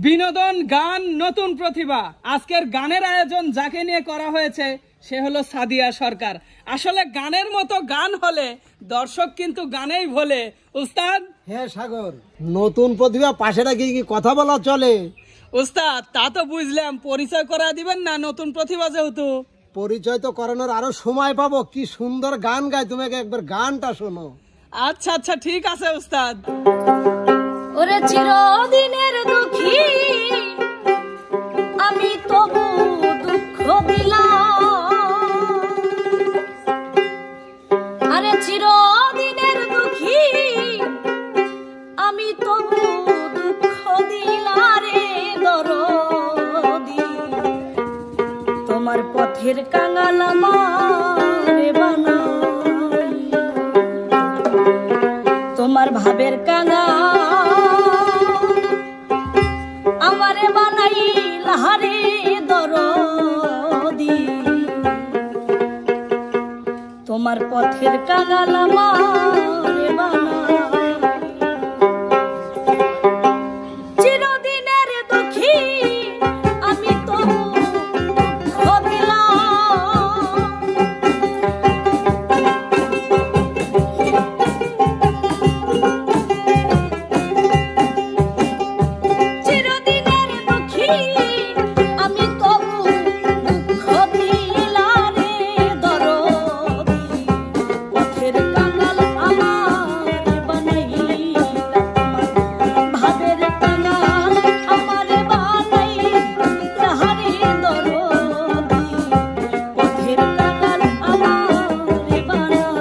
বিনোদন, গান, নতুন প্রতিভা। আজকের গানের আয়োজন যাকে নিয়ে করা হয়েছে সে হলো সাদিয়া সরকার। আসলে গানের মতো গান হলে দর্শক কিন্তু গানেই ভোলে। উস্তাদ। হ্যাঁ সাগর, নতুন প্রতিভা পাশে রাখি কি কথা বলা চলে? উস্তাদ তা তো বুঝলাম, পরিচয় করা দিবেন না নতুন প্রতিভা যেহেতু। পরিচয় তো করানোর আরো সময় পাবো। কি সুন্দর গান গায়, তুমি একবার গানটা শোনো। আচ্ছা আচ্ছা ঠিক আছে উস্তাদ। ওরে চিরদিনের দুঃখী আমি তবু দুঃখ দিলাম, আরে চিরদিনের দুঃখী আমি তবু দুঃখ দিলাম রে দরদি, তোমার পথের কাঙাল আমারে বানাই, তোমার ভাবের কাঙাল আমারে বানাইলা রে দরদি, তোমার পথের কাঙাল আমারে বানাই। চিরদিনের দুঃখী আমি তবু দুঃখ দিলাম, চিরদিনের দুঃখী আমি তবু দুঃখ দিলাম রে দরদি, পথের কাঙাল আমারে বানাইলা, ভাবের কাঙাল আমারে বানাইলা রে দরদি, পথের কাঙাল আমারে বানাই।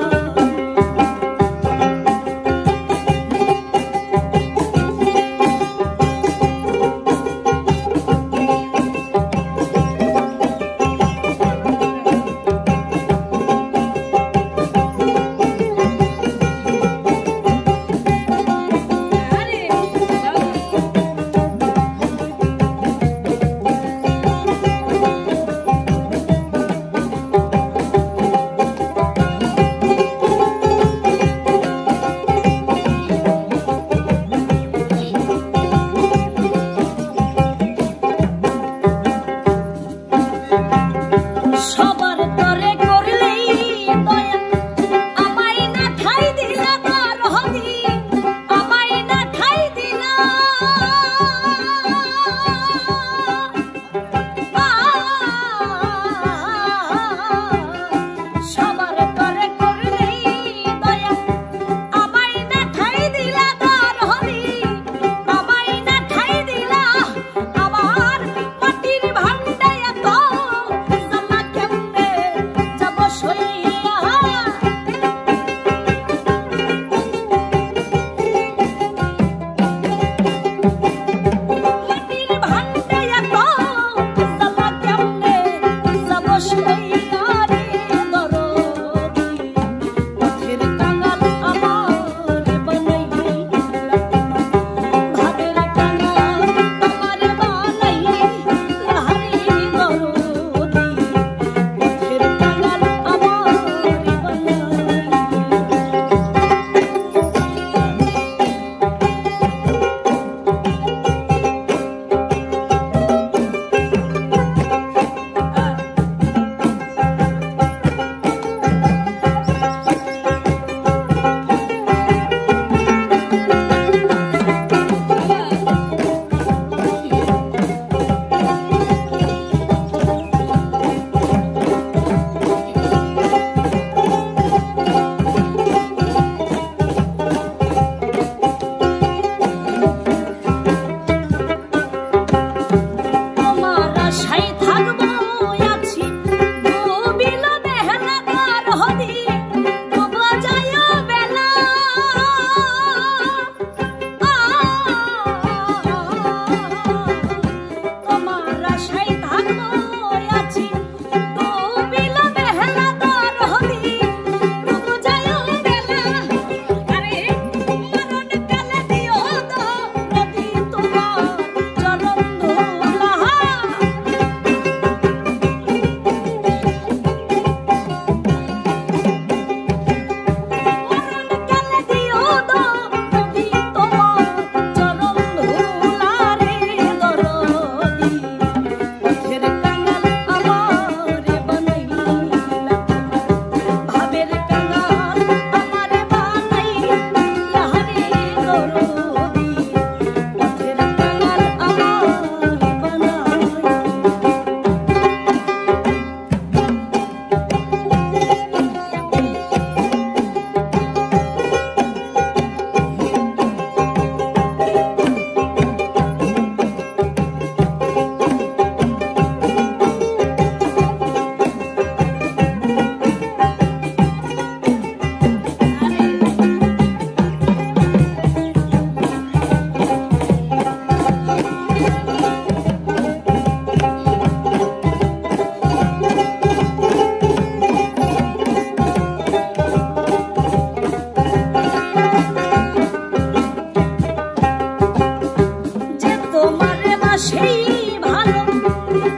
বাসেই ভালো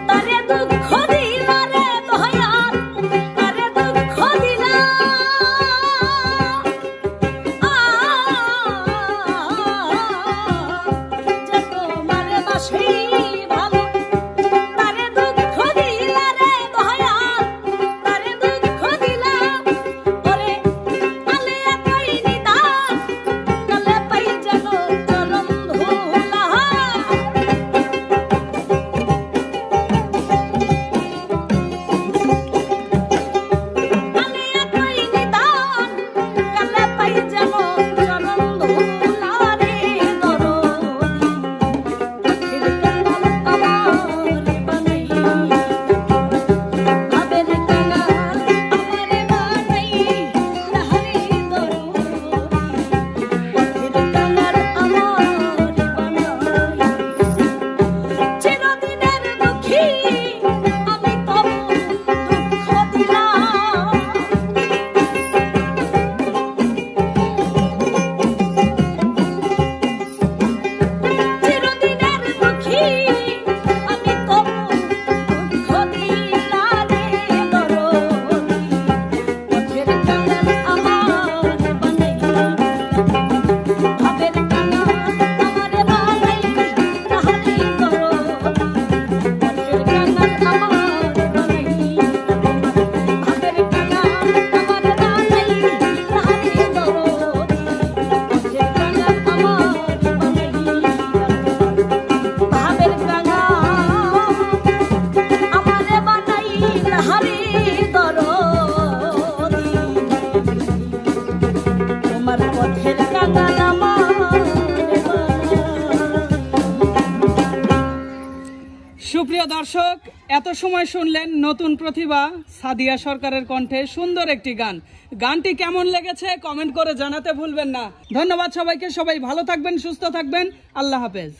তারে দুঃখ দিলা রে দয়াল তারে দুঃখ দিলা যে তোমার বাসেই ভালো তারে দুঃখ দিলা রে দয়াল তারে দুঃখ দিলা ওরে আলে কই নিদা কালে পাই যেন চরম ধুলা সুপ্রিয় দর্শক, এত সময় শুনলেন নতুন প্রতিভা সাদিয়া সরকারের কণ্ঠে সুন্দর একটি গান। গানটি কেমন লেগেছে কমেন্ট করে জানাতে ভুলবেন না। ধন্যবাদ সবাইকে। সবাই ভালো থাকবেন, সুস্থ থাকবেন। আল্লাহ হাফেজ।